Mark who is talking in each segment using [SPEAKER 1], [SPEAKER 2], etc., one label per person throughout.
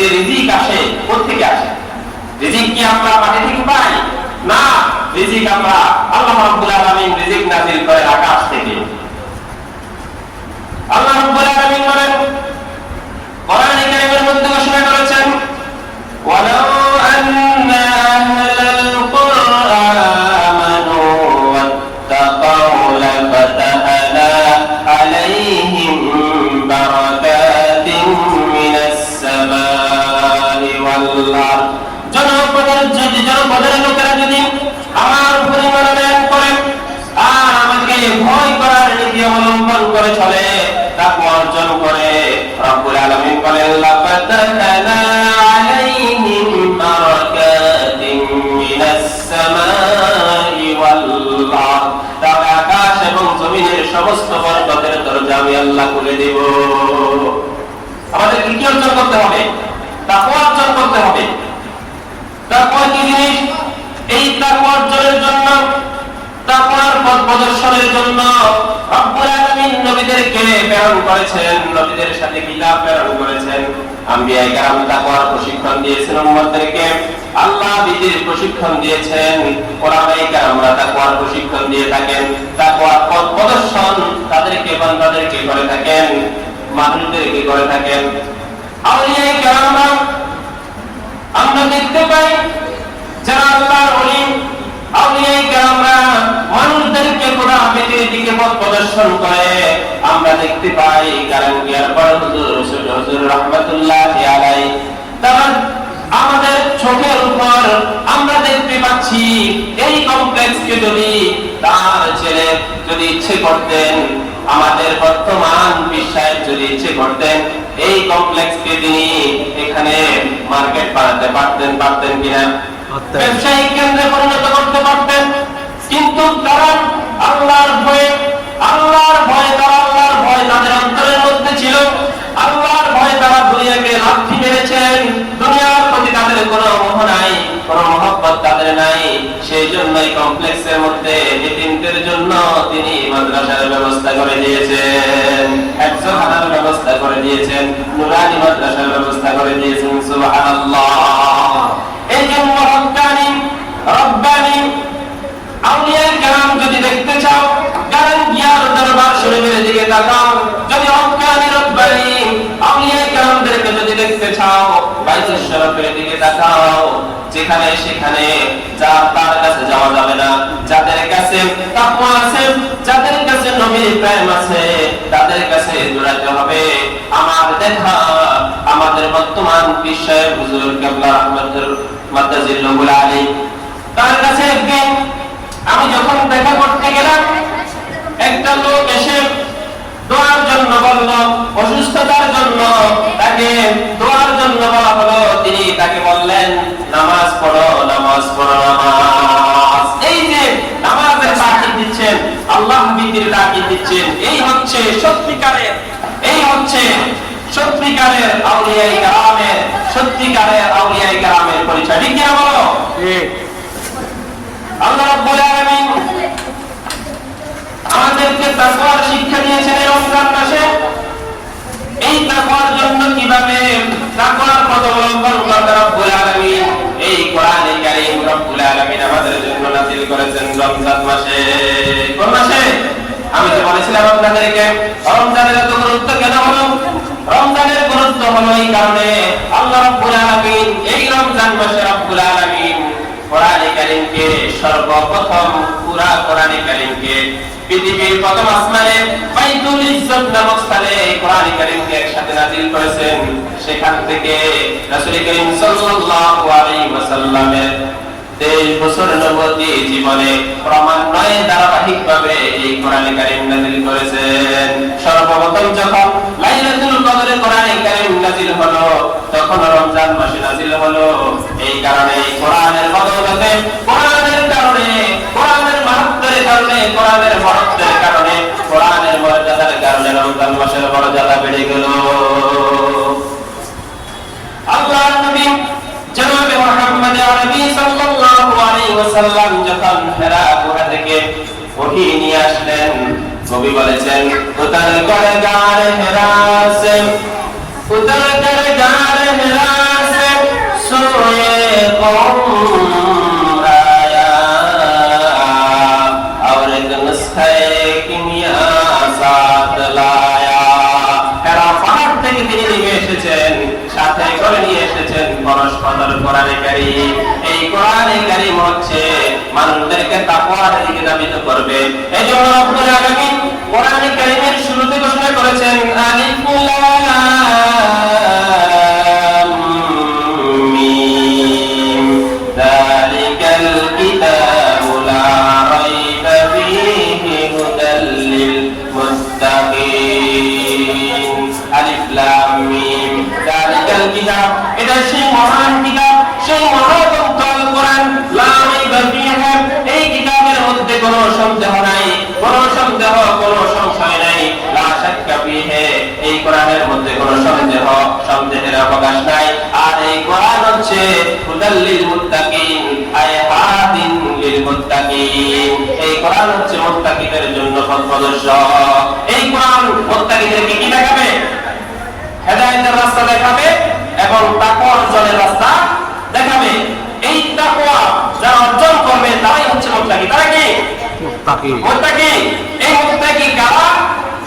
[SPEAKER 1] যে রিজিক আসে কোথা থেকে আসে? রিজিক কি আমরা মাটি থেকে পাই? না, রিজিক আমরা আল্লাহ রাব্বুল আলামিন রিজিক নাযিল করে আকাশ থেকে। আল্লাহ রাব্বুল আলামিন বলেন কোরআনে কারীমের মধ্যে ঘোষণা করেছেন ওয়ালাউ আন্না আহলাল কুরআন আমানু ওয়াত্তাকাউ লাফাতাহনা আলাইহিম বারাকাতিন মিনাস সামাই ওয়াল আরদ। জনপদের লোকেরা যদি আমার উপরে ঈমান আনয়ন করে আর আমাকে ভয় করার নীতি অবলম্বন করে চলে, তাকওয়া অর্জন করে, রব্বুল আলামিন বলেন লাফাতাহনা আলাইহিম বারাকাতিন মিনাস সামাই ওয়াল আরদ। তবে আকাশ এবং জমিনের সমস্ত বরকতের দরজা আমি আল্লাহ খুলে দেব। আমাদের কি অর্জন করতে হবে? তাকওয়া অর্জন করতে হবে। তাকওয়া কি জিনিস? এই তাকওয়া অর্জনের জন্য, তাকওয়ার পথ প্রদর্শনের জন্য রব্বুল আলামিন নবীদেরকে প্রেরণ করেছেন, নবীদের সাথে কিতাব প্রেরণ করেছেন, আম্বিয়া কিরাম তাকওয়ার প্রশিক্ষণ দিয়েছেন উম্মতদেরকে, আল্লাহ বিধির প্রশিক্ষণ দিয়েছেন, ওলামায়ে কিরামরা তাকওয়ার প্রশিক্ষণ দিয়ে থাকেন, তাকওয়ার পথ প্রদর্শন তাদেরকে বান্দাদেরকে করে থাকেন, মানুষদেরকে করে থাকেন। আউলিয়ায়ে কিরামরা আমরা দেখতে পাই যারা আল্লাহর ওলি, আউলিয়ায়ে কিরামরা মানুষদেরকে খোদা বেদির দিকে পথ প্রদর্শন করে। আমরা দেখতে পাই গারাঙ্গিয়ার বড় হুজুর রাহমাতুল্লাহি আলাইহি, তারা আমাদের চোখের উপর আমরা দেখতে পাচ্ছি এই কমপ্লেক্সকে যদি তার ছেলে যদি ইচ্ছে করতেন, আমাদের বর্তমান বিশ্বের যদি ইচ্ছে করতেন, এই কমপ্লেক্সকে তিনি এখানে মার্কেট বানাতে পারতেন কিনা, ব্যবসায়িক কেন্দ্রে পরিণত করতে পারতেন। কিন্তু তারা আল্লাহর ভয়ে তাদের অন্তরের মধ্যে ছিল, আল্লাহর ভয়ে তারা দুনিয়াকে লাথি মেরেছেন। দুনিয়ার প্রতি তাদের কোনো মোহ নাই, কোনো মহব্বত তাদের নাই। সেই জন্য এই কমপ্লেক্সের মধ্যে এতিমদের জন্য তিনি মাদ্রাসার ব্যবস্থা করে দিয়েছেন, হেফজখানার ব্যবস্থা করে দিয়েছেন, নুরানি মাদ্রাসার ব্যবস্থা করে দিয়েছেন। সুবহানাল্লাহ। এই জন্য রব্বানি আউলিয়ায়ে কিরাম যদি দেখতে চাও, গারাঙ্গিয়ার দরবার শরীফের দিকে তাকাও। যদি হক্কানি রব্বানি আউলিয়ায়ে কিরামদেরকে যদি দেখতে চাও, বাইতুল শরীফের দিকে তাকাও। যেখানে সেখানে তার কাছে যাওয়া যাবে না। যাদের কাছে তাকওয়া আছে, যাদের কাছে নবীর প্রেম আছে, তাদের কাছে দৌড়াতে হবে। আমার দেখা আমাদের বর্তমান বিশ্বের হুজুর কিবলা আহমদুর মাদ্দাজিল্লাহুল আলী, তার কাছে একদিন আমি যখন দেখা করতে গেলাম, একটা লোক এসে দোয়ার জন্য বলল, অসুস্থতার জন্য তাকে দোয়ার জন্য বলা হলো। তিনি তাকে বললেন নামাজ পড়ো, নামাজ পড়ো, নামাজ। এই যে নামাজের তাকিদ দিচ্ছেন, আল্লাহ বিধির তাকিদ দিচ্ছেন, এই হচ্ছে সত্যিকারের আউলিয়ায়ে কিরামের, সত্যিকারের আউলিয়ায়ে কিরামের পরিচয়। ঠিক কি বলো? ঠিক। আল্লাহ রাব্বুল আলামিন আমাদেরকে তাকওয়ার শিক্ষা দিয়েছেন এই রমজান মাসে। এই তাকওয়ার জন্য কিভাবে তাকওয়ার পথ অবলম্বন করতে রব্বুল আলামিন এই কোরআনে কারীম রব্বুল আলামিন আমাদের জন্য নাযিল করেছেন রমজান মাসে। কোন মাসে? আমি তো বলেছিলাম আপনাদেরকে রমজানের এত গুরুত্ব কেন হলো? রমজানের গুরুত্ব হলো এই কারণে আল্লাহ রাব্বুল আলামিন এই রমজান মাসে রব্বুল আলামিন কোরআনে কারীমকে সর্বপ্রথম পুরা কোরআনে কারীমকে পৃথিবীর প্রথম আসমানে বাইতুল ইজ্জত নামক স্থানে কোরআনে কারীমকে একসাথে নাযিল করেছেন। সেখান থেকে রাসূল করিম সাল্লাল্লাহু আলাইহি ওয়াসাল্লামের 23 বছর নবুয়তি জীবনে ক্রমান্বয়ে ধারাবাহিকভাবে এই কোরআনে কারীম নাযিল করেছেন। সর্বপ্রথম যখন লাইলাতুল কদরে কোরআনে কারীম নাযিল হলো, তখন রমজান মাসে নাযিল হলো। এই কারণে কোরআনের বদৌলতে, কোরআনের কারণে, কোরআনের মাহাত্ম্যের কারণে, কোরআনের মহত্বের কারণে, কোরআনের মর্যাদার কারণে রমজান মাসের মর্যাদা বেড়ে গেল। আল্লাহর নবী জনাবে মুহাম্মদ আরবি সাল্লাল্লাহু আলাইহি ওয়াসাল্লাম যখন হেরা গুহা থেকে ওহী নিয়ে আসলেন, কবি বলেছেন উতর কর গার হেরা সে, উতর কর গার হেরা সাথে করে নিয়ে এসেছেন পরস্পর কোরআনে কারীম। এই কোরআনে কারীম হচ্ছে মানুষদেরকে তাকওয়ার দিকে ধাবিত করবে। এজন্য রব্বুল আলামিন কোরআনে কারীমের শুরুতে ঘোষণা করেছেন আলিফ লাম মিম যালিকাল কিতাবু লা রাইবা ফীহি হুদাল লিল মুত্তাকিন। আলিফ লাম মিম যালিকাল কিতাব, এটা সেই মহান কিতাব, সেই মহাগ্রন্থ আল কোরআন। লা রাইবা ফীহি, এই কিতাবের মধ্যে কোনো সন্দেহ নাই, কোনো সন্দেহ, কোনো সংশয় নাই। লা শাক্কা ফীহি, এই কোরআনের মধ্যে কোনো সন্দেহের অবকাশ নাই। আর এই কোরআন হচ্ছে হুদাল লিল মুত্তাকিন, আয় হাদিন লিল মুত্তাকিন। এই কোরআন হচ্ছে মুত্তাকিদের জন্য পথপ্রদর্শক। এই কোরআন মুত্তাকিদেরকে কি দেখাবে? হেদায়েতের রাস্তা দেখাবে এবং তাকওয়া অর্জনের রাস্তা দেখাবে। এই তাকওয়া যারা অর্জন করবে তারাই হচ্ছে মুত্তাকি। তারা কি মুত্তাকি? এই মুত্তাকি কারা?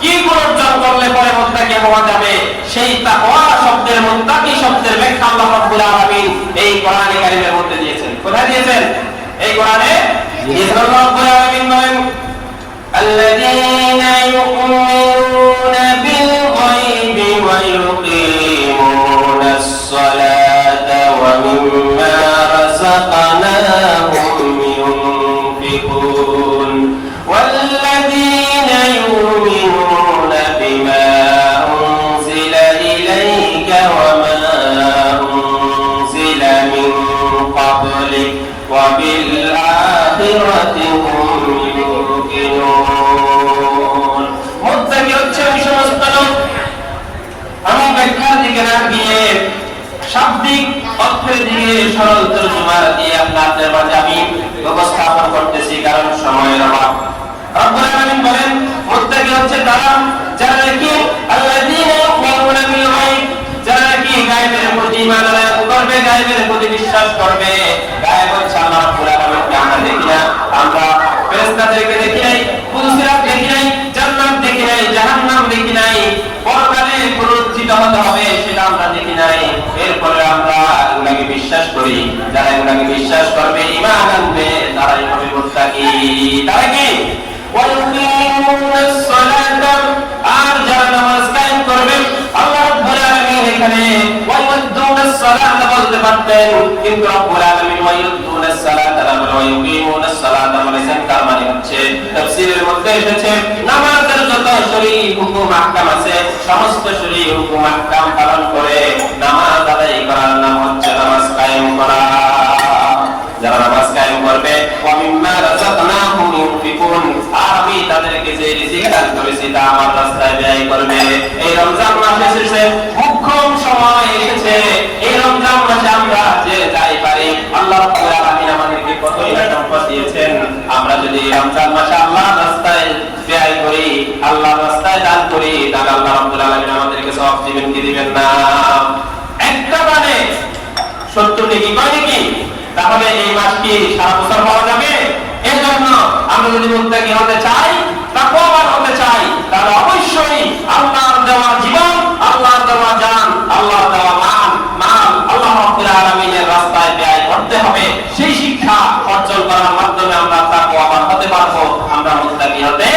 [SPEAKER 1] কি গুণ অর্জন করলে পরে মুত্তাকি হওয়া যাবে? সেই তাকওয়া শব্দের, মুত্তাকি শব্দের ব্যাখ্যা আল্লাহ রাব্বুল আলামিন এই কোরআনে কারীমের মধ্যে দিয়েছেন। কোথায় দিয়েছেন? এই কোরআনে দিয়েছেন। আল্লাহ রাব্বুল আলামিন বলেন আল্লাযীনা ইউমিনুনা বিল গায়বি ওয়া ইউকিমুনাস সালাতা ওয়া মিম্মা রাযাকনাহুম ইউনফিকুন ওয়াল্লাযীনা ইউমিনুনা বিমা উনজিলা ইলাইকা ওয়া মা উনজিলা মিন ক্বাবলিক ওয়া বিল আখিরাতি হুম ইউকিনুন। মুত্তাকি হচ্ছে ওই সমস্ত লোক, আমি ব্যাখ্যার দিকে না গিয়ে শাব্দিক অর্থের দিকে সরল তরজমা দিয়ে আপনাদের মাঝে আমি উপস্থাপন করতেছি, কারণ সময়ের অভাব। রব্বুল আলামিন বলেন মুত্তাকি হচ্ছে তারা যারা নাকি আল্লাযীনা ইউমিনুনা বিল গায়ব, যারা নাকি গায়বের প্রতি ঈমান আনয়ন করবে, গায়বের প্রতি বিশ্বাস করবে। গায়ব হচ্ছে আল্লাহ রাব্বুল আলামিনকে আমরা দেখি না, আমরা ফেরেশতাদেরকে দেখি নাই, ফুলসিরাত দেখি নাই, জান্নাত দেখি নাই, জাহান্নাম দেখি নাই, পরকালে পুনরুত্থিত হতে হবে সেটা আমরা দেখি নাই। এরপরে আমরা এগুলাকে বিশ্বাস করি। যারা এগুলাকে বিশ্বাস করবে, ঈমান আনবে, তারাই হবে মুত্তাকি। তারা কি? ওয়ায়ুকিমুনাস সালাতা, আর যারা নামাজ কায়েম করবে। আল্লাহ রাব্বুল আলামিন এখানে ওয়ায়ুদ্দুনাস সালাতা বলতে পারতেন, কিন্তু রাব্বুল আলামিন ওয়ায়ুদ্দুনাস সালাতা বলে ওয়ায়ুকিমুনাস সালাতা বলেছেন। তার মানে হচ্ছে তাফসীরের মধ্যে এসেছে নামাজের যত শরঈ হুকুম আহকাম আছে সমস্ত শরঈ হুকুম আহকাম পালন করে নামাজ আদায় করার নাম হচ্ছে নামাজ কায়েম করা। যারা নামাজ কায়েম করবে ওয়া মিম্মা রাযাকনাহুম ইউনফিকুন, আর আমি তাদেরকে যে রিজিক দান করেছি তা আমার রাস্তায় ব্যয় করবে। এই রমজান মাস এসেছে, মুখ্যম সময় এসেছে। এই রমজান মাসে আমরা যে যাই পারি, আল্লাহ রাব্বুল আলামিন আমাদেরকে কতই না সম্পদ দিয়েছেন। আমরা যদি রমজান মাসে আল্লাহর রাস্তায় ব্যয় করি, আল্লাহর রাস্তায় দান করি, তাহলে আল্লাহ রাব্বুল আলামিন আমাদেরকে সওয়াব দিবেন কি দিবেন না? একটা মানে 70 নেকি কয় নাকি? তাহলে এই মাস কি সারা বছর পাওয়া যাবে? এর জন্য আমরা যদি মুত্তাকি হতে চাই, তাকওয়াবান হতে চাই, তাহলে অবশ্যই আল্লাহর দেওয়া জীবন, আল্লাহর দেওয়া জান, আল্লাহর দেওয়া মাল আল্লাহ রাব্বুল আলামিনের রাস্তায় ব্যয় করতে হবে। সেই শিক্ষা অর্জন করার মাধ্যমে আমরা তাকওয়াবান হতে পারবো, আমরা মুত্তাকি হতে